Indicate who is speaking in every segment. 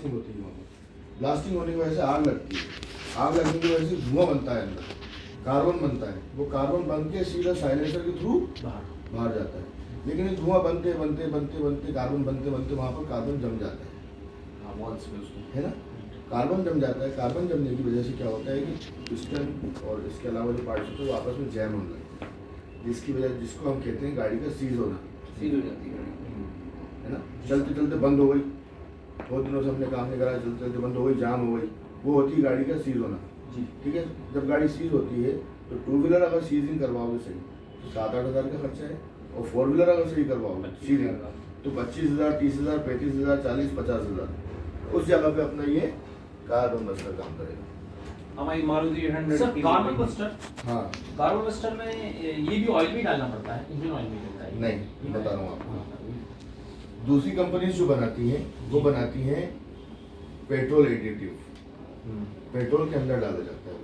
Speaker 1: Blasting होती है।
Speaker 2: Blasting होने की वजह से आग लगती है, आग लगने की वजह से धुआं बनता है, अंदर कार्बन बनता है, वो कार्बन बन के सीधा साइलेंसर के थ्रू बाहर जाता है। लेकिन ये धुआं बनते बनते बनते बनते कार्बन बनते बनते वहाँ पर कार्बन जम जाता है,
Speaker 1: वॉल्स में उसको
Speaker 2: है ना, कार्बन जम जाता है। कार्बन जमने की वजह से क्या होता है कि पिस्टन और इसके अलावा जो पार्ट्स होते हैं वो आपस में जैम होने लगते हैं, जिसकी वजह जिसको हम कहते हैं गाड़ी का सीज होना,
Speaker 1: सीज हो जाती है,
Speaker 2: है ना। चलते चलते बंद हो गई, बहुत दिनों से हमने काम नहीं करा, चलते चलते बंद हो गई, जाम हो गई, वो होती है गाड़ी का सीज होना। ठीक है, जब गाड़ी सीज होती है तो टू व्हीलर अगर सीजिंग करवाओगे सही तो 7-8 हज़ार का खर्चा है, और फोर व्हीलर अगर सही करवाओगे सीजिंग तो 25,000, 30,000, 35,000, 40, 50,000 उस जगह पे अपना ये कार्बन बस्टर काम करेगा।
Speaker 1: हमारी मारुति 800
Speaker 3: सर कार्बन बस्टर,
Speaker 2: हाँ,
Speaker 3: कार्बन बस्टर में ये भी ऑयल भी डालना पड़ता है, इंजन ऑयल भी डलता है?
Speaker 2: नहीं, बता रहा हूँ आपको। दूसरी कंपनी जो बनाती हैं वो बनाती हैं पेट्रोल एडिटिव, पेट्रोल के अंदर डाला जाता है।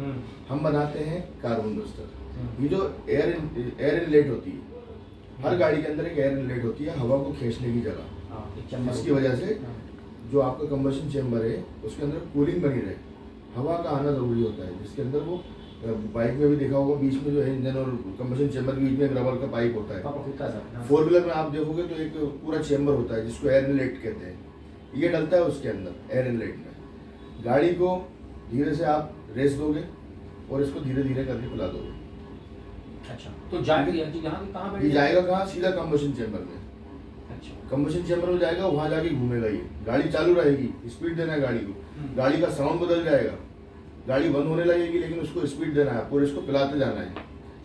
Speaker 2: हम बनाते हैं कार्बन बस्टर। ये जो एयर इनलेट होती है, हर गाड़ी के अंदर एक एयर इनलेट होती है हवा को खींचने की जगह, इसकी वजह से जो आपका कंबशन चेंबर है उसके अंदर कूलिंग बनी रहे, हवा का आना जरूरी होता है, जिसके अंदर वो बाइक में भी देखा होगा बीच में जो है इंजन और कंबशन चेंबर के बीच में एक रबर का पाइप होता है। फोर व्हीलर में आप देखोगे तो एक पूरा चेंबर होता है जिसको एयर इनलेट कहते हैं, ये डलता है उसके अंदर एयर इनलेट में। गाड़ी को धीरे से आप रेस दोगे और इसको धीरे धीरे करके खुला दोगे।
Speaker 3: अच्छा, तो जाएगा यहाँ कहाँ
Speaker 2: ये जाएगा कहाँ? सीधा कंबशन चेंबर में।
Speaker 3: अच्छा,
Speaker 2: कंबशन चेंबर में जाएगा, वहां जाके घूमेगा, ये गाड़ी चालू रहेगी, स्पीड देना है गाड़ी को, गाड़ी का साउंड बदल जाएगा, गाड़ी बंद होने लगेगी लेकिन उसको स्पीड देना है आपको, और इसको पिलाते जाना है।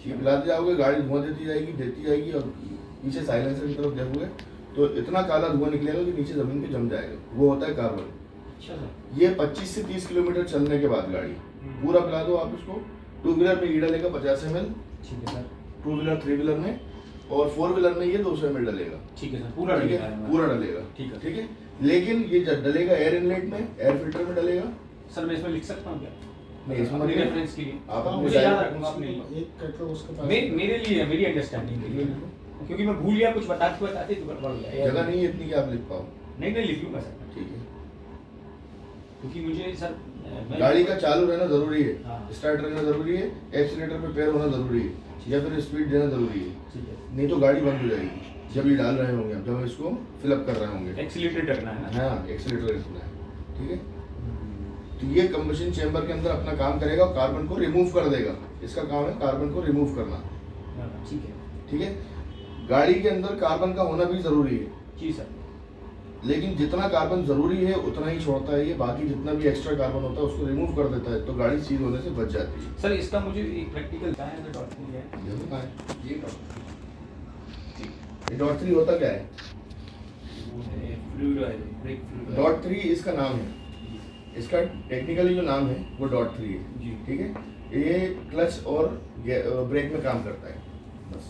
Speaker 2: ये पिलाते जाओगे, गाड़ी धुआं देती जाएगी, और पीछे साइलेंसर की तरफ देखोगे तो इतना काला धुआं निकलेगा कि नीचे जमीन पे जम जाएगा, वो होता है कार्बन। ये 25 से 30 किलोमीटर चलने के बाद गाड़ी पूरा पिला दो आप इसको। टू व्हीलर में ये डलेगा 50 ml,
Speaker 3: ठीक है सर,
Speaker 2: टू व्हीलर 3 व्हीलर में, और 4 व्हीलर में ये 200 ml डलेगा।
Speaker 3: ठीक है सर, पूरा
Speaker 2: ठीक है, पूरा डलेगा। ठीक है, लेकिन ये डलेगा एयर इनलेट में, एयर फिल्टर में डलेगा।
Speaker 3: सर मैं इसमें लिख सकता हूँ क्या?
Speaker 2: नहीं, इसमें
Speaker 3: अपने रेफरेंस के लिए
Speaker 2: आप अपने
Speaker 3: मुझे याद रखूंगा अपने
Speaker 2: एक
Speaker 3: मेरे लिए, मेरी अंडरस्टैंडिंग के लिए, क्योंकि मैं भूल गया कुछ बताते तो गड़बड़ हो जाए।
Speaker 2: जगह नहीं है इतनी कि आप लिख पाओ।
Speaker 3: नहीं लिख लूंगा सर,
Speaker 2: ठीक है,
Speaker 3: क्योंकि मुझे सर
Speaker 2: गाड़ी का चालू रहना जरूरी है,
Speaker 3: हाँ।
Speaker 2: स्टार्ट रहना जरूरी है, एक्सीलेटर पे पैर होना जरूरी है, या फिर स्पीड देना जरूरी है,
Speaker 3: ठीक है,
Speaker 2: नहीं तो गाड़ी बंद हो जाएगी जब ये डाल रहे होंगे, जब हम इसको फिलअप कर रहे होंगे।
Speaker 3: एक्सीलरेटर रखना है ना?
Speaker 2: हाँ, एक्सीलेटर रखना है। ठीक है, तो ये कंबशन चेंबर के अंदर अपना काम करेगा, कार्बन को रिमूव कर देगा। इसका काम है कार्बन को रिमूव करना।
Speaker 3: ठीक है,
Speaker 2: ठीक है, गाड़ी के अंदर कार्बन का होना भी जरूरी है
Speaker 3: जी सर,
Speaker 2: लेकिन जितना कार्बन जरूरी है उतना ही छोड़ता है ये, बाकी जितना भी एक्स्ट्रा कार्बन होता है उसको रिमूव कर देता है, तो गाड़ी सीज होने से बच जाती है।
Speaker 3: सर इसका मुझे एक प्रैक्टिकल है,
Speaker 2: ये .3 होता क्या है? .3 इसका नाम है, इसका टेक्निकली जो नाम है वो .3 है
Speaker 3: जी।
Speaker 2: ठीक है, ये क्लच और ब्रेक में काम करता है, बस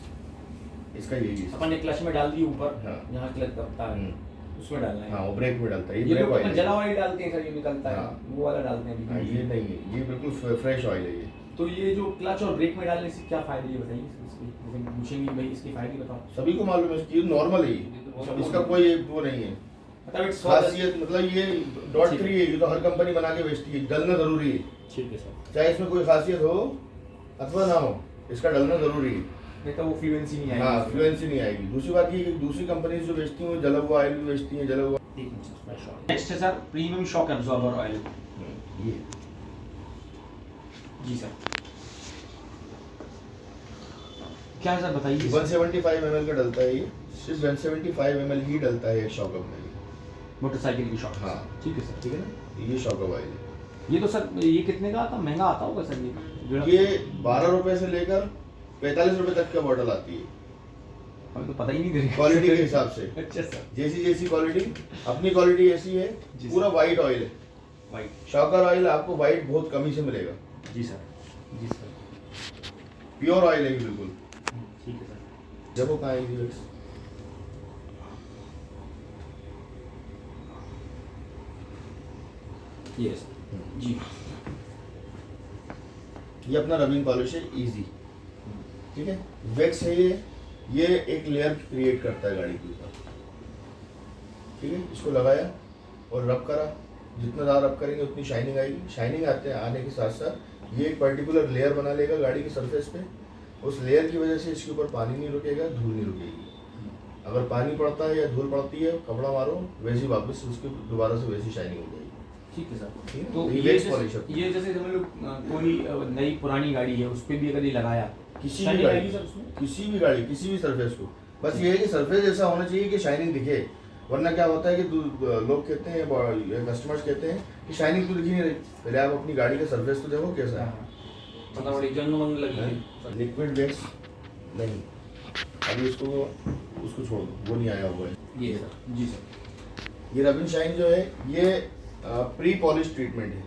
Speaker 2: इसका यही है।
Speaker 3: अपन ने क्लच में डाल दी ऊपर,
Speaker 2: हाँ।
Speaker 3: यहाँ क्लच दबता है उसमें डालना है।
Speaker 2: हाँ, वो ब्रेक में डालता है,
Speaker 3: ये
Speaker 2: ब्रेक
Speaker 3: तो अपन
Speaker 2: ऑयल
Speaker 3: जला ऑयल डालते हैं सर, ये निकलता है,
Speaker 2: हाँ।
Speaker 3: वो वाला डालते हैं।
Speaker 2: हाँ, ये नहीं है, ये बिल्कुल फ्रेश ऑयल है ये।
Speaker 3: तो ये जो क्लच और ब्रेक में डालने से क्या फायदे ये बताइए इसके, पूछेंगे भाई इसके फायदे बताओ।
Speaker 2: सभी को मालूम है, इसकी नॉर्मल है ये, इसका कोई वो नहीं है
Speaker 3: मतलब
Speaker 2: खासियत, मतलब ये .3 है, ये तो हर कंपनी बना के बेचती है, डलना जरूरी है।
Speaker 3: ठीक है सर,
Speaker 2: चाहे इसमें कोई खासियत हो अथवा ना हो, इसका डलना जरूरी है,
Speaker 3: नहीं तो वो फ्लुएंसी नहीं आएगी।
Speaker 2: हाँ, फ्लुएंसी नहीं आएगी। दूसरी बात ये कि दूसरी कंपनी जो बेचती हैं वो जला हुआ ऑयल भी बेचती हैं, जला हुआ।
Speaker 3: नेक्स्ट है sir premium shock absorber oil.
Speaker 2: ये
Speaker 3: जी सर, क्या है सर बताइए।
Speaker 2: 175 ml का डलता है, ये सिर्फ 175 ml ही डलता है एक शॉकअप में,
Speaker 3: मोटरसाइकिल की शॉक।
Speaker 2: हाँ।
Speaker 3: ठीक है सर,
Speaker 2: ठीक है ना, ये शॉकअप ऑयल है।
Speaker 3: ये तो सर ये कितने का आता, महंगा आता होगा सर
Speaker 2: ये 12 रुपए से लेकर 45 रुपए तक का बॉटल आती है,
Speaker 3: हमें तो पता ही नहीं दे रही
Speaker 2: क्वालिटी के हिसाब से।
Speaker 3: अच्छा सर,
Speaker 2: जैसी क्वालिटी, अपनी क्वालिटी ऐसी है, पूरा वाइट ऑयल है,
Speaker 3: वाइट
Speaker 2: शॉकर ऑयल आपको वाइट बहुत कमी से मिलेगा।
Speaker 3: जी सर, जी सर,
Speaker 2: प्योर ऑयल है ये बिल्कुल।
Speaker 3: ठीक है सर।
Speaker 2: देखो कहाँ है ये,
Speaker 3: यस जी,
Speaker 2: ये अपना रबिंग पॉलिश है इजी। ठीक है, वैक्स है ये एक लेयर क्रिएट करता है गाड़ी के ऊपर। ठीक है, इसको लगाया और रब करा, जितना ज़्यादा रब करेंगे उतनी शाइनिंग आएगी। शाइनिंग आने के साथ साथ ये एक पर्टिकुलर लेयर बना लेगा गाड़ी की सरफेस पे। उस लेयर की वजह से इसके ऊपर पानी नहीं रुकेगा, धूल नहीं रुकेगी। अगर पानी पड़ता है या धूल पड़ती है, कपड़ा मारो वैसी वापस उसकी दोबारा से वैसी शाइनिंग हो जाएगी।
Speaker 3: ठीक है सर।
Speaker 2: ठीक है?
Speaker 3: तो
Speaker 2: ये
Speaker 3: ये
Speaker 2: wax polish होती है।
Speaker 3: ये जैसे समझ लो कोई नई पुरानी गाड़ी है उस पर भी अगर ये लगाया
Speaker 2: किसी भी
Speaker 3: shining
Speaker 2: गाड़ी
Speaker 3: आएगी सर उसमें?
Speaker 2: किसी भी गाड़ी किसी भी सरफेस को, बस ये है कि सरफेस ऐसा होना चाहिए कि शाइनिंग दिखे। वरना क्या होता है कि लोग कहते हैं, कस्टमर्स कहते हैं कि शाइनिंग तो दिख ही नहीं रही। पहले आप अपनी गाड़ी का सरफेस तो देखो कैसा है।
Speaker 1: मतलब बड़ी जंग वंग लगी है।
Speaker 2: लिक्विड वेक्स नहीं, अभी उसको छोड़ दो, वो नहीं आया हुआ है।
Speaker 1: ये सर।
Speaker 3: जी सर।
Speaker 2: ये रबिन शाइन जो है ये प्री पॉलिश ट्रीटमेंट है।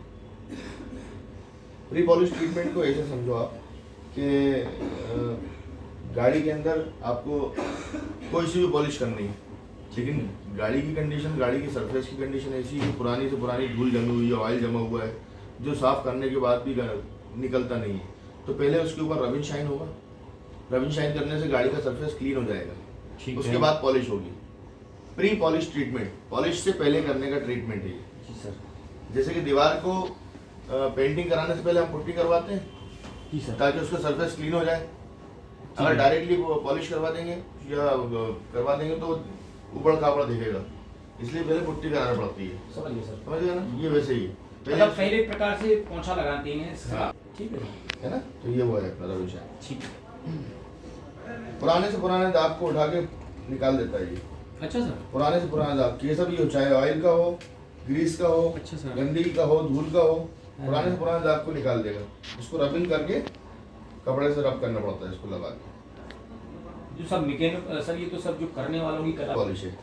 Speaker 2: प्री पॉलिश ट्रीटमेंट को ऐसे समझो आप कि गाड़ी के अंदर आपको कोई सी भी पॉलिश करनी है, लेकिन गाड़ी की कंडीशन, गाड़ी की सरफेस की कंडीशन ऐसी है कि पुरानी से पुरानी धूल जमी हुई है, ऑयल जमा हुआ है, जो साफ करने के बाद भी निकलता नहीं है। तो पहले उसके ऊपर रबिन शाइन होगा। रबिन शाइन करने से गाड़ी का सरफेस क्लीन हो जाएगा। उसके बाद पॉलिश होगी। प्री पॉलिश ट्रीटमेंट, पॉलिश से पहले करने का ट्रीटमेंट है।
Speaker 3: जी सर।
Speaker 2: जैसे कि दीवार को पेंटिंग कराने से पहले हम पुट्टी करवाते हैं
Speaker 3: जी सर।
Speaker 2: ताकि उसका सरफेस क्लीन हो जाए। अगर डायरेक्टली पॉलिश करवा देंगे या करवा देंगे तो ऊबड़ खाबड़ दिखेगा, इसलिए पहले पुट्टी कराना पड़ती है।
Speaker 3: समझ गए सर।
Speaker 2: समझ गए ना? ये वैसे ही है।
Speaker 3: मतलब पहले प्रकार से पोंछा लगाते हैं।
Speaker 2: हाँ।
Speaker 3: ठीक है सर।
Speaker 2: है ना? तो ये वो है अपना रबिन शाइन।
Speaker 3: ठीक है।
Speaker 2: पुराने से पुराने दाग को उठा के निकाल देता है ये।
Speaker 3: अच्छा सर।
Speaker 2: पुराने से पुराना दाग कैसा भी हो, चाहे ऑयल का हो, ग्रीस का हो,
Speaker 3: अच्छा सर।
Speaker 2: गंदगी का हो, धूल का हो, पुराने से पुराने दाग को निकाल देगा। उसको रबिंग करके कपड़े से रब करना पड़ता है इसको लगा के।
Speaker 3: जो सब मैकेनिक सर, ये तो सब जो करने वालों की कला
Speaker 2: पॉलिश है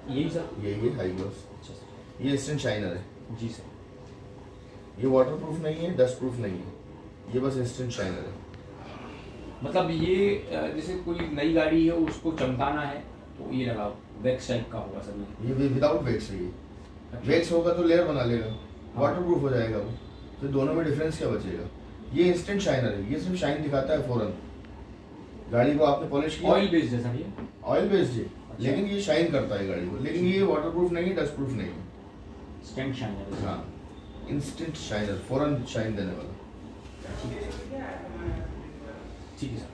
Speaker 3: यही सर।
Speaker 2: ये हाई ग्लॉस।
Speaker 3: अच्छा सर।
Speaker 2: ये इंस्टेंट शाइनर है।
Speaker 3: जी सर।
Speaker 2: ये वाटर प्रूफ नहीं है, डस्ट प्रूफ नहीं है, ये बस इंस्टेंट शाइनर है।
Speaker 3: मतलब ये जैसे कोई नई गाड़ी है उसको चमकाना है तो ये लगाओ, वैक्स टाइप का होगा सर ये।
Speaker 2: ये विदाउट वैक्स है। ये वैक्स होगा तो लेयर बना लेगा, वाटर प्रूफ हो जाएगा वो। तो दोनों में डिफरेंस क्या बचेगा? ये इंस्टेंट शाइनर है, ये सिर्फ शाइन दिखाता है फौरन। गाड़ी को आपने पॉलिश किया,
Speaker 3: ऑयल बेस्ड है सर ये।
Speaker 2: ऑयल बेस्ड है, लेकिन ये शाइन करता है गाड़ी को। लेकिन ये वाटर प्रूफ नहीं है, डस्ट प्रूफ नहीं है।
Speaker 3: स्टैंड शाइनर है।
Speaker 2: हाँ, इंस्टेंट शाइनर, फौरन शाइन देने वाला।
Speaker 3: ठीक है सर।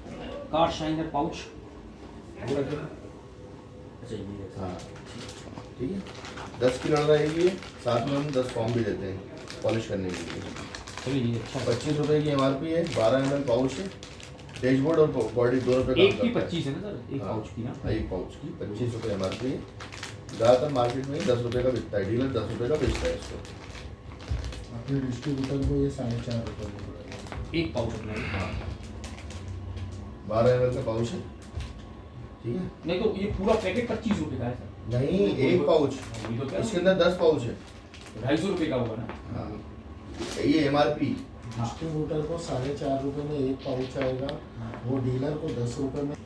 Speaker 3: Car shiner pouch.
Speaker 2: वो रखें।
Speaker 3: अच्छा ये है सर।
Speaker 2: हाँ ठीक है। 10 की लड़ रहेगी, साथ में हम 10 फॉर्म भी देते हैं पॉलिश करने के लिए।
Speaker 3: चलिए ये अच्छा है।
Speaker 2: 25 रुपए की MRP है, 12 ml पाउच है। डैशबोर्ड और बॉडी दोनों पे
Speaker 3: एक
Speaker 2: काम
Speaker 3: की
Speaker 2: करता है।
Speaker 3: 25 है ना सर, एक
Speaker 2: हाँ,
Speaker 3: पाउच की ना।
Speaker 2: एक पाउच की 25 रुपए MRP है। ज़्यादातर मार्केट में 10 रुपए का बिकता है, डीलर 10 रुपए का बेचता है इसको।
Speaker 4: अपने डिस्ट्रीब्यूटर को ये 4.5 रुपये में पड़ेगा।
Speaker 3: एक पाउच अपना है।
Speaker 2: हाँ, 12 ml का पाउच है। ठीक है।
Speaker 3: नहीं तो ये पूरा पैकेट 25 रुपए का है सर।
Speaker 2: नहीं, एक पाउच,
Speaker 3: ये तो क्या
Speaker 2: इसके अंदर 10 पाउच है।
Speaker 3: 250 रुपए का होगा ना।
Speaker 2: हाँ, ये MRP।
Speaker 4: डिस्ट्रीब्यूटर को 4.5 रुपये में एक पाउच आएगा, वो डीलर को 10 रुपये में।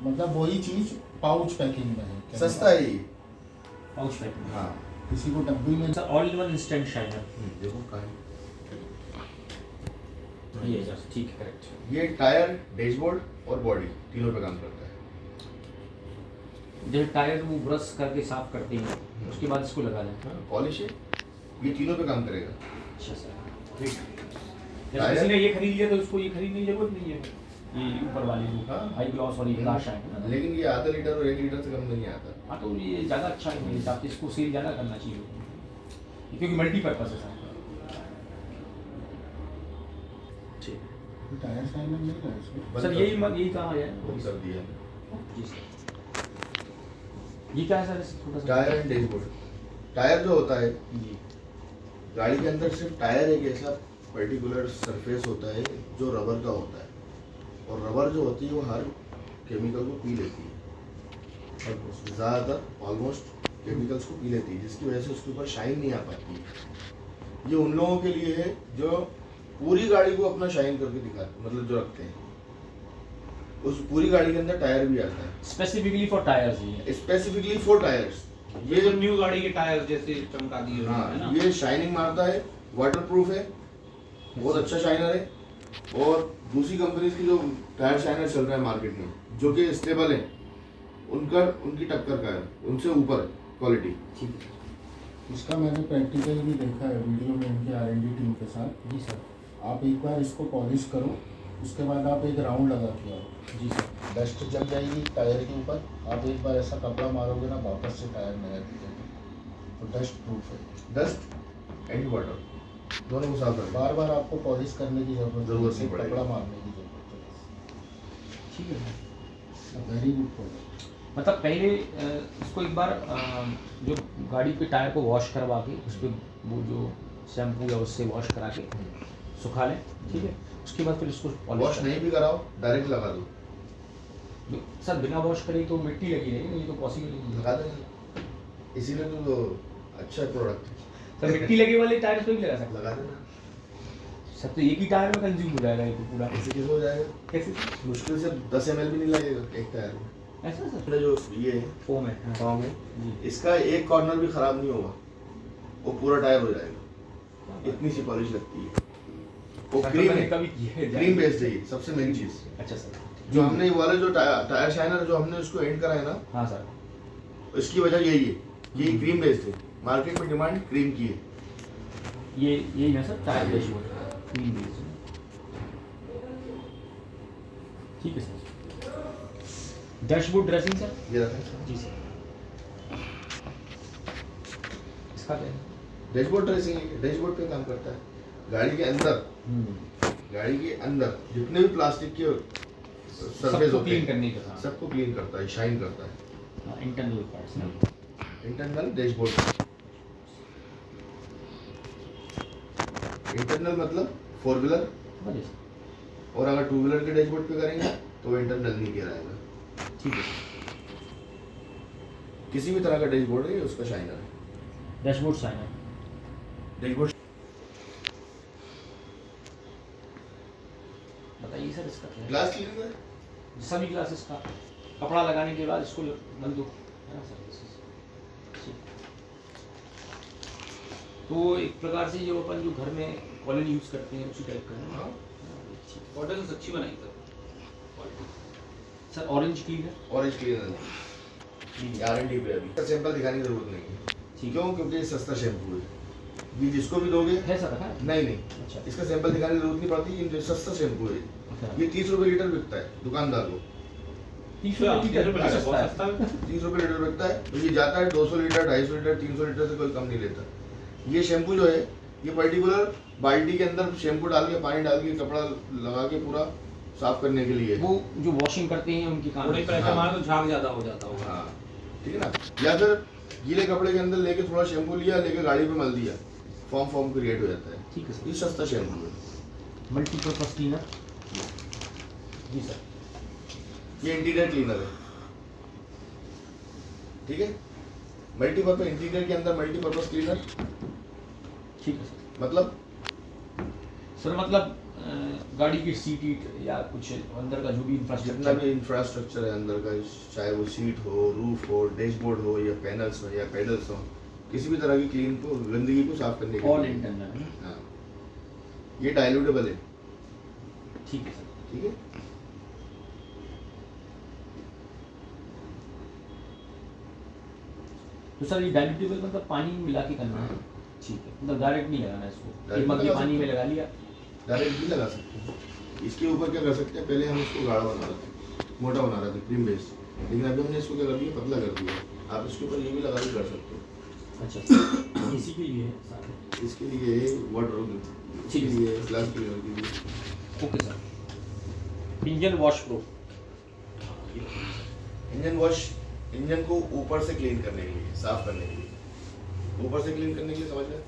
Speaker 4: मतलब वही चीज पाउच पैकिंग में है।
Speaker 2: सस्ता है ये।
Speaker 3: Pouch packet.
Speaker 2: हाँ,
Speaker 4: किसी को डब्बी में
Speaker 3: sir all in one instant shiner.
Speaker 2: देखो कहाँ है।
Speaker 3: ये है सर, ठीक है करेक्ट।
Speaker 2: ये टायर, डैशबोर्ड और बॉडी तीनों पे काम करता है।
Speaker 3: जैसे टायर वो ब्रश करके साफ करते हैं उसके बाद इसको लगा दें।
Speaker 2: पॉलिश है, ये तीनों पे काम करेगा।
Speaker 3: अच्छा सर।
Speaker 2: ठीक।
Speaker 3: जैसे किसी ने ये खरीद लिया तो उसको ये खरीदने की जरूरत नहीं है, ये ऊपर वाली जो
Speaker 2: हाँ।
Speaker 3: हाई ग्लॉस वाली कार शाइनर।
Speaker 2: लेकिन ये आधा लीटर और 1 लीटर से कम नहीं आता।
Speaker 3: हाँ तो ये ज़्यादा अच्छा है मेरे हिसाब से, इसको सेल ज़्यादा करना चाहिए क्योंकि मल्टीपर्पज़ है सर। ठीक
Speaker 4: टायर शाइनर नहीं है इसमें।
Speaker 2: बंद
Speaker 3: सर
Speaker 2: कर-
Speaker 3: यही कहाँ है
Speaker 2: बंद कर दिया।
Speaker 3: जी सर। ये क्या है सर थोड़ा सा?
Speaker 2: Tyre and dashboard. टायर जो होता है,
Speaker 3: जी।
Speaker 2: गाड़ी के अंदर सिर्फ टायर एक ऐसा पर्टिकुलर सरफेस होता है जो रबर का होता है, और रबर जो होती है वो हर केमिकल को पी लेती है। ज़्यादातर ऑलमोस्ट केमिकल्स को पी लेती है, जिसकी वजह से उसके ऊपर शाइन नहीं आ पाती है। ये उन लोगों के लिए है जो पूरी गाड़ी को अपना शाइन करके दिखाते, मतलब जो रखते हैं। उस पूरी गाड़ी के अंदर टायर भी आता है,
Speaker 3: specifically for tyres he.
Speaker 2: Specifically for tyres.
Speaker 1: ये जो न्यू गाड़ी के टायर जैसे चमका दिए हुए हैं ना।
Speaker 2: हाँ, ये शाइनिंग मारता है, वाटर प्रूफ है, बहुत अच्छा शाइनर है। और दूसरी कंपनी की जो टायर शाइनर चल रहा है मार्केट में, जो कि स्टेबल है, उनकी टक्कर का है, उनसे ऊपर क्वालिटी।
Speaker 3: ठीक है
Speaker 4: इसका मैंने प्रैक्टिकल भी देखा है वीडियो में इनके R&D टीम के साथ।
Speaker 3: जी सर।
Speaker 4: आप एक बार इसको पॉलिश करो, उसके बाद आप एक राउंड लगा के आओ।
Speaker 3: जी सर।
Speaker 4: डस्ट जम जाएगी टायर के ऊपर, आप एक बार ऐसा कपड़ा मारोगे ना, वापस से टायर नया दिखेगा। तो डस्ट प्रूफ है।
Speaker 2: डस्ट एंड वाटर दोनों को साफ रखें।
Speaker 4: बार बार आपको पॉलिश करने की जरूरत
Speaker 2: जरूरत नहीं
Speaker 4: सिर्फ
Speaker 2: पड़ेगी।
Speaker 4: कपड़ा मारने की जरूरत है।
Speaker 3: ठीक है सर।
Speaker 4: Very good product.
Speaker 3: मतलब पहले इसको एक बार जो गाड़ी के टायर को वॉश करवा के उस पर वो जो शैम्पू या उससे वॉश करा के सुखा लें, ठीक है। उसके बाद फिर इसको
Speaker 2: वॉश नहीं भी कराओ, डायरेक्ट लगा दो।
Speaker 3: सर बिना वॉश करे तो मिट्टी लगी रहेगी, ये तो पॉसिबल नहीं है।
Speaker 2: लगा देना, इसीलिए तो अच्छा प्रोडक्ट
Speaker 3: सर मिट्टी लगे वाले टायर पे भी लगा सकते
Speaker 2: लगा देना।
Speaker 3: हैं सर, तो एक ही टायर में कंज्यूम हो जाएगा ये तो पूरा।
Speaker 2: ऐसे कैसे हो जाएगा?
Speaker 3: कैसे
Speaker 2: मुश्किल से 10 ml भी नहीं लगेगा एक टायर में।
Speaker 3: ऐसा सर?
Speaker 2: अपने जो ये है
Speaker 3: फोम है हाँ।
Speaker 2: फॉर्म है,
Speaker 3: जी।
Speaker 2: इसका एक कॉर्नर भी खराब नहीं होगा, वो पूरा टायर हो जाएगा। इतनी सी पॉलिश लगती है। वो
Speaker 3: सर,
Speaker 2: क्रीम
Speaker 3: मैंने
Speaker 2: है,
Speaker 3: कभी किया है
Speaker 2: क्रीम बेस्ड है ये, सबसे मेन चीज।
Speaker 3: अच्छा सर।
Speaker 2: जो हमने ये वाले जो टायर शाइनर जो हमने उसको एंड करा है ना,
Speaker 3: हाँ सर।
Speaker 2: इसकी वजह यही है, ये क्रीम बेस्ड है। मार्केट में डिमांड क्रीम की है।
Speaker 3: ये यही ना sir tyre dashboard clean base. ठीक है सर। Dashboard dressing sir.
Speaker 2: ये रखें
Speaker 3: जी सर। इसका क्या है?
Speaker 2: डैशबोर्ड ड्रेसिंग है, डैशबोर्ड पे काम करता है। गाड़ी के अंदर जितने भी प्लास्टिक के सरफेस
Speaker 3: सबको
Speaker 2: होते
Speaker 3: क्लीन
Speaker 2: हैं
Speaker 3: करने का काम।
Speaker 2: सबको क्लीन करता है, शाइन करता है।
Speaker 3: इंटरनल पार्ट्स ना।
Speaker 2: इंटरनल डैशबोर्ड, इंटरनल मतलब 4 व्हीलर,
Speaker 3: समझे सर?
Speaker 2: और अगर 2 व्हीलर के डैशबोर्ड पे करेंगे तो इंटरनल नहीं गिराएगा।
Speaker 3: ठीक है।
Speaker 2: किसी भी तरह का डैशबोर्ड है उसका शाइनर है।
Speaker 3: डैशबोर्ड साइन है।
Speaker 2: डैशबोर्ड
Speaker 3: बताइए सर इसका क्या है?
Speaker 2: ग्लास क्लीनिंग है।
Speaker 3: सभी ग्लासेस का कपड़ा लगाने के बाद इसको मल दो, है ना सर? ठीक। तो एक प्रकार से जो अपन जो घर में कॉलिन यूज करते हैं उसी टाइप का है ना?
Speaker 2: हाँ।
Speaker 1: बॉटल अच्छी बनाई सर।
Speaker 3: सर ऑरेंज क्लीन है।
Speaker 2: ऑरेंज क्लीनर नहीं, R&D पे अभी सैंपल दिखाने की जरूरत नहीं है।
Speaker 3: ठीक।
Speaker 2: क्यों? क्योंकि ये सस्ता शैम्पू है, ये जिसको भी दोगे
Speaker 3: है सर रखा है?
Speaker 2: नहीं
Speaker 3: अच्छा।
Speaker 2: इसका सैंपल दिखाने की जरूरत नहीं पड़ती। ये सस्ता शैम्पू है,
Speaker 3: अच्छा।
Speaker 2: ये 30 रुपए लीटर बिकता है दुकानदार को।
Speaker 3: 30 रुपये
Speaker 1: बहुत
Speaker 3: सस्ता है।
Speaker 1: सस्ता है।
Speaker 2: 30 रुपए लीटर बिकता है, तो ये जाता है 200 लीटर, 250 लीटर, 300 लीटर से कोई कम नहीं लेता। ये शैम्पू जो है ये पर्टिकुलर बाल्टी के अंदर शैम्पू डाल के, पानी डाल के, कपड़ा लगा के पूरा साफ करने के लिए।
Speaker 3: वो जो वॉशिंग करते हैं उनकी काम
Speaker 1: थोड़ी
Speaker 3: है।
Speaker 1: प्रेशर
Speaker 2: हाँ।
Speaker 1: मारे तो झाग ज्यादा हो जाता होगा।
Speaker 2: हाँ ठीक है ना। या फिर गीले कपड़े के अंदर लेके थोड़ा शैम्पू लिया, लेके गाड़ी पे मल दिया, फॉर्म क्रिएट हो जाता है।
Speaker 3: ठीक है सर।
Speaker 2: ये सस्ता शैम्पू है।
Speaker 3: Multipurpose cleaner. जी सर।
Speaker 2: ये इंटीरियर क्लीनर है, ठीक है। मल्टीपर्पज इंटीरियर के अंदर मल्टीपर्पज क्लीनर
Speaker 3: ठीक है सर।
Speaker 2: मतलब
Speaker 3: सर मतलब गाड़ी की सीट या कुछ अंदर का जो भी
Speaker 2: जितना
Speaker 3: इंफ्रास्ट्रक्चर
Speaker 2: भी इंफ्रास्ट्रक्चर है अंदर का, चाहे वो सीट हो, रूफ हो, डैशबोर्ड हो, या पैनल्स हो, या पेडल्स हो, किसी भी तरह की क्लीन को, गंदगी को साफ करने के
Speaker 3: ऑल
Speaker 2: लिए।
Speaker 3: इंटरनल है।
Speaker 2: हाँ, ये डाइल्यूटेबल है,
Speaker 3: ठीक है सर।
Speaker 2: ठीक है।
Speaker 3: तो सर ये डाइल्यूटेबल मतलब पानी में मिला के करना है?
Speaker 2: हाँ।
Speaker 3: ठीक है, मतलब डायरेक्ट नहीं लगाना इसको। एक
Speaker 2: Direct
Speaker 3: मग
Speaker 2: लगा
Speaker 3: पानी में
Speaker 2: सकते
Speaker 3: लगा लिया।
Speaker 2: डायरेक्ट भी लगा सकते हैं। इसके ऊपर क्या कर सकते हैं, पहले हम इसको गाढ़ा बना रहे थे, मोटा बना रहे थे, क्रीम बेस्ड, लेकिन अभी हमने इसको क्या कर दिया, पतला कर दिया। आप इसके ऊपर ये भी लगा के कर सकते हो।
Speaker 3: अच्छा इसी के लिए है सारे।
Speaker 2: इसके लिए वाटर, इसके
Speaker 3: ठीक है।
Speaker 2: लिए ग्लास क्लीनर के लिए।
Speaker 3: Okay sir. Engine wash proof.
Speaker 2: Engine wash, engine को ऊपर से क्लीन करने के लिए, साफ करने के लिए। ऊपर से क्लीन करने के लिए समझ रहे हैं?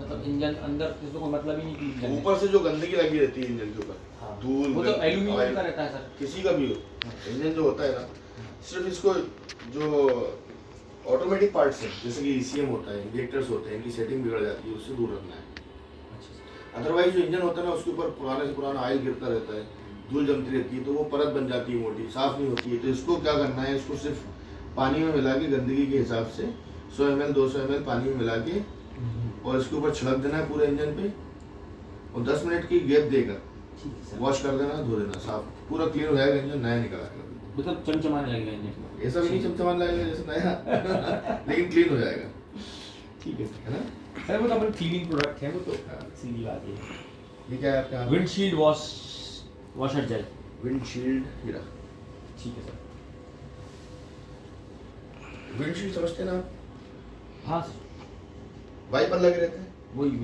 Speaker 3: मतलब इंजन अंदर तो कोई मतलब ही नहीं कि इंजन
Speaker 2: ऊपर से जो गंदगी लगी रहती है इंजन के ऊपर,
Speaker 3: हाँ।
Speaker 2: धूल,
Speaker 3: वो तो एल्यूमिनियम
Speaker 2: ऑयल,
Speaker 3: का रहता है सर।
Speaker 2: किसी का भी हो, इंजन जो होता है ना, सिर्फ इसको जो ऑटोमेटिक पार्ट्स हैं, जैसे कि ECM होता है, इंजेक्टर्स होते हैं, इनकी सेटिंग बिगड़ जाती है, उससे दूर रखना है।
Speaker 3: अच्छा सर।
Speaker 2: अदरवाइज जो इंजन होता है ना, उसके ऊपर पुराने से पुराना ऑयल गिरता रहता है, धूल जमती रहती है, तो वो परत बन जाती है मोटी, साफ नहीं होती है। तो इसको क्या करना है, इसको सिर्फ पानी में मिला के, गंदगी के हिसाब से 100 ml 200 ml पानी में मिला के, और इसके ऊपर छिड़क देना है पूरे इंजन पे, और 10 मिनट की गैप देकर
Speaker 3: ठीक है सर।
Speaker 2: वॉश कर देना, धो देना, साफ पूरा क्लियर हो जाएगा इंजन, नया निकल आएगा।
Speaker 3: मतलब चमचमाने लगेगा इंजन।
Speaker 2: ऐसा भी नहीं चमचमाने लगेगा जैसे नया लेकिन क्लीन हो जाएगा,
Speaker 3: ठीक
Speaker 2: है ना।
Speaker 3: है वो तो अपने क्लीनिंग प्रोडक्ट है वो तो
Speaker 2: हाँ।
Speaker 3: सीधी बात है।
Speaker 2: ये क्या है आपका?
Speaker 3: Windshield washer gel.
Speaker 2: विंडशील्ड हीरा।
Speaker 3: ठीक है सर।
Speaker 2: विंडशील्ड समझते हैं ना आप?
Speaker 3: हाँ सर,
Speaker 2: वाइपर लगे रहते हैं,
Speaker 3: वही
Speaker 2: है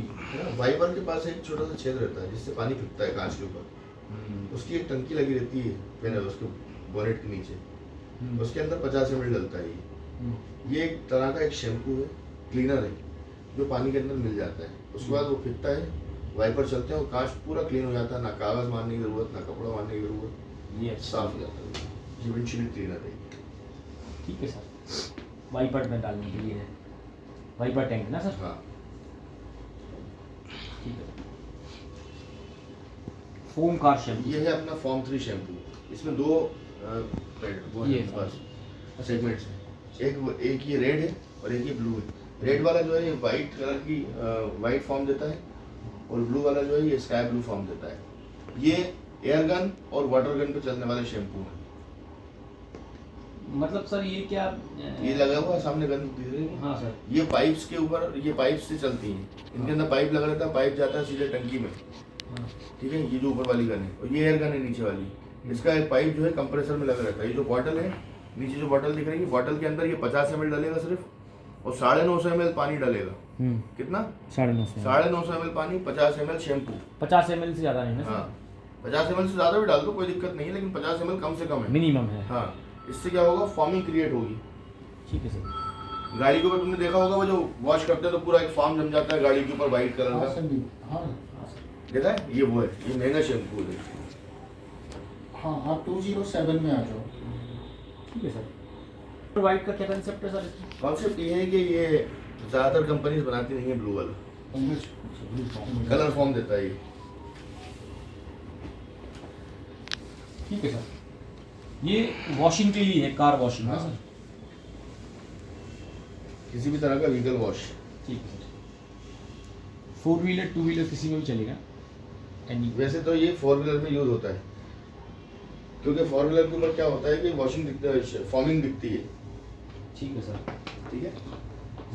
Speaker 2: ना। वाइपर के पास एक छोटा सा छेद रहता है जिससे पानी फिरता है कांच के ऊपर। उसकी एक टंकी लगी रहती है पैनल उसके बोनेट के नीचे, उसके अंदर 50 ml डलता है ये एक तरह का एक शैम्पू है, क्लीनर है, जो पानी के अंदर मिल जाता है। उसके बाद वो फिरता है, वाइपर चलते हैं और कांच पूरा क्लीन हो जाता है, ना कागज मारने की जरूरत, ना कपड़ा मारने की जरूरत,
Speaker 3: ये
Speaker 2: साफ हो जाता है। ये विंडशील्ड क्लीनर है।
Speaker 3: ठीक है सर। वाइपर में डालने के लिए है, वाइपर टैंक ना सर।
Speaker 2: हाँ,
Speaker 3: ठीक है। Foam car shampoo.
Speaker 2: ये है अपना फॉर्म 3 शैम्पू। इसमें दो
Speaker 3: ये
Speaker 2: सेगमेंट्स हैं, एक ये रेड है और एक ये ब्लू है। रेड वाला जो है ये वाइट कलर की वाइट फॉर्म देता है और ब्लू वाला जो है ये स्काई ब्लू फॉर्म देता है। ये एयर गन और वाटर गन पे चलने वाले शैम्पू हैं।
Speaker 3: मतलब सर ये क्या
Speaker 2: ये लगा हुआ है सामने गन दिख रही है।
Speaker 3: हाँ सर।
Speaker 2: ये पाइप्स के ऊपर, ये पाइप्स से चलती हैं, इनके अंदर पाइप लगा रहता है, पाइप जाता है सीधे टंकी में,
Speaker 3: हाँ।
Speaker 2: ठीक है। ये जो ऊपर वाली गन है और ये एयर गन है नीचे वाली, इसका एक पाइप जो है कंप्रेसर में लगा रहता है। ये जो बॉटल है, नीचे जो बॉटल दिख रही है, बॉटल के अंदर ये 50 ml डलेगा सिर्फ और 950 ml पानी डलेगा। कितना? 950 ml पानी, 50 ml शैम्पू।
Speaker 3: 50 ml से ज़्यादा नहीं ना
Speaker 2: हाँ, 50 ml से ज़्यादा भी डाल दो कोई दिक्कत नहीं है, लेकिन 50 ml कम से कम है,
Speaker 3: मिनिमम है।
Speaker 2: हाँ। इससे क्या होगा, फॉर्मिंग क्रिएट होगी।
Speaker 3: ठीक है सर।
Speaker 2: गाड़ी के ऊपर तुमने देखा होगा वो जो वॉश करते हैं तो पूरा एक फॉर्म जम जाता है गाड़ी के ऊपर वाइट कलर
Speaker 4: हाँ
Speaker 2: का,
Speaker 4: संदीप, हाँ
Speaker 2: देखा है? ये वो है, ये महंगा शैम्पू है।
Speaker 4: हाँ, आप 207 में आ जाओ।
Speaker 3: ठीक है सर। वाइट का क्या कंसेप्ट है सर इसमें?
Speaker 2: कॉन्सेप्ट ये है कि ये ज़्यादातर कंपनीज बनाती नहीं है ब्लू वाला, कलर फॉर्म देता है ये।
Speaker 3: ठीक है सर। ये वॉशिंग के लिए है, कार वॉशिंग ना
Speaker 2: हाँ।
Speaker 3: सर।
Speaker 2: किसी भी तरह का व्हीकल वॉश।
Speaker 3: ठीक है सर। 4 व्हीलर 2 व्हीलर किसी में भी चलेगा? एनी?
Speaker 2: वैसे तो ये 4 व्हीलर में यूज होता है, क्योंकि 4 व्हीलर के ऊपर क्या होता है कि वॉशिंग दिखता है, फॉर्मिंग दिखती है।
Speaker 3: ठीक है सर।
Speaker 2: ठीक है।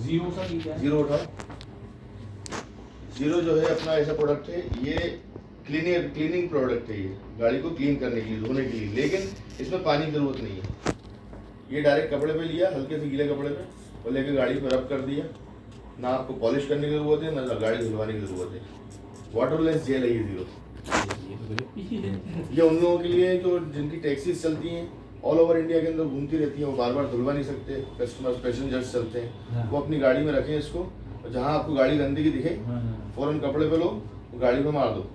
Speaker 3: जीरो सर ये क्या है?
Speaker 2: जीरो उठाओ। जीरो जो है अपना ऐसा प्रोडक्ट है, ये क्लीनिंग प्रोडक्ट है, ये गाड़ी को क्लीन करने के लिए, धोने के लिए, लेकिन इसमें पानी की जरूरत नहीं है। ये डायरेक्ट कपड़े पे लिया, हल्के से गीले कपड़े पे, और लेके गाड़ी पे रब कर दिया। ना आपको पॉलिश करने की जरूरत है, ना गाड़ी धुलवाने की जरूरत है। वाटरलेस जेल है ये जीरो। ये उन लोगों के लिए है जो जिनकी टैक्सीज चलती हैं, ऑल ओवर इंडिया के अंदर घूमती रहती हैं, वो बार बार धुलवा नहीं सकते, कस्टमर्स पैसेंजर्स चलते हैं,
Speaker 3: हाँ।
Speaker 2: वो अपनी गाड़ी में रखें इसको, और जहाँ आपको गाड़ी गंदगी दिखे फौरन कपड़े पे लो, गाड़ी पे मार दो,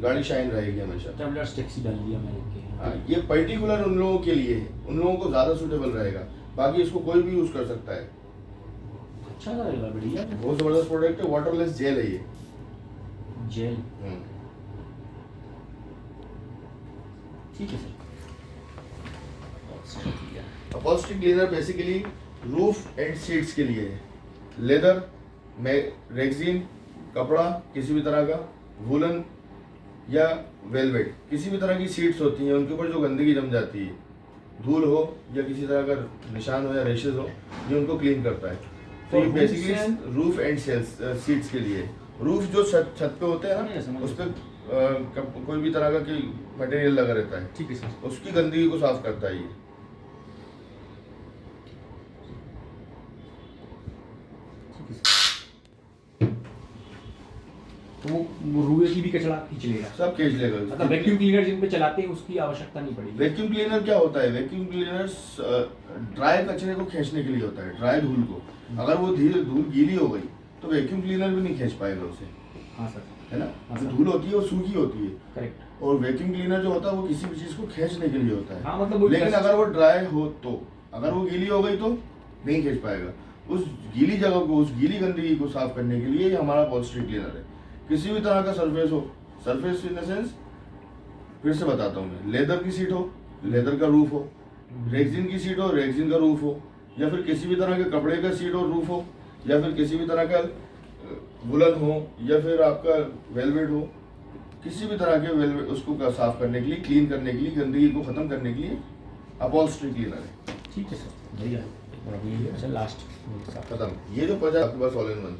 Speaker 2: गाड़ी शाइन रहेगी हमेशा।
Speaker 3: ट्रैवलर्स टैक्सी डाल दिया मैंने।
Speaker 2: हाँ, ये पर्टिकुलर उन लोगों के लिए है, उन लोगों को ज़्यादा सूटेबल रहेगा, बाकी इसको कोई भी यूज़ कर सकता है।
Speaker 3: अच्छा लगेगा, बढ़िया है।
Speaker 2: बहुत ज़बरदस्त प्रोडक्ट है, वाटरलेस जेल है ये।
Speaker 3: जेल। ठीक है sir.
Speaker 2: Upholstery cleaner basically roof and seats के लिए है। लेदर, रेक्सिन, कपड़ा किसी भी तरह का, वुलन या वेलवेट, किसी भी तरह की सीट्स होती हैं, उनके ऊपर जो गंदगी जम जाती है, धूल हो या किसी तरह का निशान हो या रेशेज हो, ये उनको क्लीन करता है। तो ये बेसिकली रूफ एंड सीट्स के लिए। रूफ जो छत पे होते हैं ना, उस पर कोई भी तरह का मटेरियल लगा रहता है,
Speaker 3: ठीक है सर।
Speaker 2: उसकी गंदगी को साफ करता है ये।
Speaker 3: तो वो रुए की भी कचरा खींच लेगा,
Speaker 2: सब खींच लेगा।
Speaker 3: मतलब वैक्यूम क्लीनर जिन पे चलाते हैं उसकी आवश्यकता नहीं पड़ेगी।
Speaker 2: वैक्यूम क्लीनर क्या होता है? वैक्यूम क्लीनर ड्राई कचरे को खींचने के लिए होता है, ड्राई धूल को। अगर वो धूल गीली हो गई तो वैक्यूम क्लीनर भी नहीं खींच पाएगा उसे।
Speaker 3: हाँ सर।
Speaker 2: है ना?
Speaker 3: हाँ
Speaker 2: जो
Speaker 3: सर।
Speaker 2: धूल होती है वो सूखी होती है,
Speaker 3: करेक्ट।
Speaker 2: और वैक्यूम क्लीनर जो होता है वो किसी भी चीज को खींचने के लिए होता है।
Speaker 3: हाँ, मतलब वो
Speaker 2: लेकिन अगर वो ड्राई हो तो, अगर वो गीली हो गई तो नहीं खींच पाएगा। उस गीली जगह को, उस गीली गंदगी को साफ करने के लिए हमारा अपॉल्स्ट्री क्लीनर है। किसी भी तरह का सरफेस हो, सरफेस इन द सेंस, फिर से बताता हूँ मैं, लेदर की सीट हो, लेदर का रूफ हो, रेक्सिन की सीट हो, रेक्सिन का रूफ हो, या फिर किसी भी तरह के कपड़े का सीट और रूफ हो, या फिर किसी भी तरह का वुलन हो, या फिर आपका वेलवेट हो, किसी भी तरह के वेलवेट, उसको साफ करने के लिए, क्लीन करने के लिए, गंदगी को खत्म करने के लिए अपॉल्स्ट्री क्लीनर है,
Speaker 3: ठीक है सर, बढ़िया। और अभी अच्छा लास्ट
Speaker 2: खत्म। ये जो 50 आपके पास ऑल इन वन,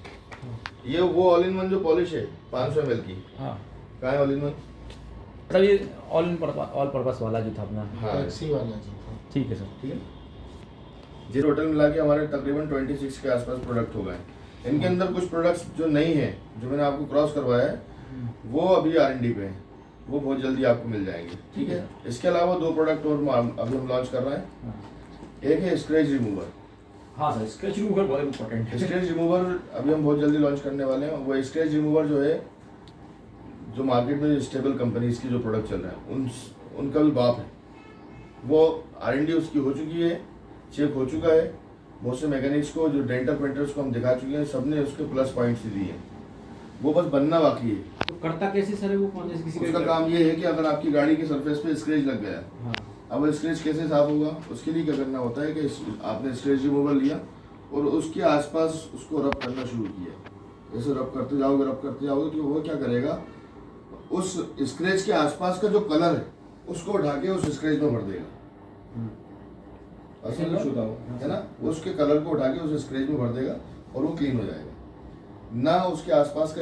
Speaker 2: ये वो ऑल इन वन जो पॉलिश है 500 ml की,
Speaker 3: हाँ,
Speaker 2: कहाँ है ऑल इन वन?
Speaker 3: मतलब ये ऑल पर्पस वाला जो था अपना,
Speaker 2: हाँ
Speaker 4: टैक्सी वाला जी था।
Speaker 3: ठीक है सर।
Speaker 2: ठीक है। ये टोटल मिला के हमारे तकरीबन 26 के आसपास प्रोडक्ट हो गए। इनके अंदर कुछ प्रोडक्ट्स जो नहीं है, जो मैंने आपको क्रॉस करवाया है, वो अभी R&D पे हैं, वो बहुत जल्दी आपको मिल जाएंगे। ठीक है। इसके अलावा 2 प्रोडक्ट और अभी हम लॉन्च कर रहे हैं।
Speaker 3: हाँ।
Speaker 2: एक है स्क्रैच रिमूवर।
Speaker 3: हाँ सर, स्क्रैच रिमूवर बहुत इंपॉर्टेंट है।
Speaker 2: स्क्रैच रिमूवर अभी हम बहुत जल्दी लॉन्च करने वाले हैं। वो स्क्रैच रिमूवर जो है, जो मार्केट में स्टेबल कंपनीज की जो प्रोडक्ट चल रहे हैं उनका भी बाप है। वो R&D उसकी हो चुकी है, चेक हो चुका है। बहुत से मैकेनिक्स को, जो डेंटर पेंटर्स को हम दिखा चुके हैं, सबने उसके प्लस पॉइंट्स दिए हैं। वो बस बनना बाकी है।
Speaker 3: तो करता कैसे सर है वो, कौन किसी
Speaker 2: उसका काम ये है कि अगर आपकी गाड़ी की सरफेस पे स्क्रैच लग गया,
Speaker 3: हाँ,
Speaker 2: अब वो स्क्रैच कैसे साफ होगा, उसके लिए क्या करना होता है कि आपने स्क्रैच रिमूवर लिया और उसके आसपास उसको रब करना शुरू किया। जैसे रब करते जाओगे तो वो क्या करेगा, उस स्क्रैच के आसपास का जो कलर है उसको उठा के उस स्क्रैच में भर देगा। असल में शुद्ध है ना, उसके कलर को उठा के उस स्क्रैच में भर देगा और वो क्लीन हो जाएगा। ना उसके आसपास का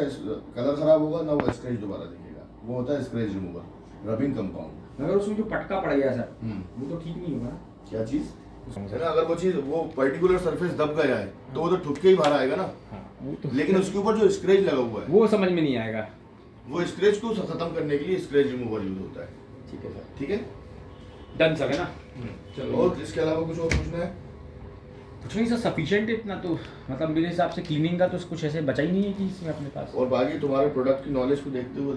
Speaker 2: कलर खराब होगा, ना वो स्क्रैच दोबारा दिखेगा। वो होता है स्क्रैच रिमूवर, रबिंग कंपाउंड।
Speaker 3: मगर उसमें जो पटका पड़ गया सर,
Speaker 2: हम्म।
Speaker 3: वो तो ठीक नहीं होगा ना।
Speaker 2: क्या चीज है ना, अगर वो चीज, वो पर्टिकुलर सरफेस दब गया है तो वो तो ठुक के ही बाहर आएगा ना।
Speaker 3: हाँ, वो तो
Speaker 2: लेकिन उसके ऊपर जो स्क्रैच लगा हुआ है,
Speaker 3: वो समझ में नहीं आएगा।
Speaker 2: वो स्क्रैच को खत्म करने के लिए स्क्रैच रिमूवर यूज होता है।
Speaker 3: ठीक है सर,
Speaker 2: ठीक है।
Speaker 3: डन सर, है ना।
Speaker 2: चलो, और इसके अलावा कुछ और पूछना है?
Speaker 3: कुछ नहीं सर, सफिशिएंट इतना तो, मतलब मेरे हिसाब से क्लीनिंग का तो कुछ ऐसे बचा ही नहीं है कि इसमें अपने पास।
Speaker 2: और बाकी तुम्हारे प्रोडक्ट की नॉलेज को देखते हुए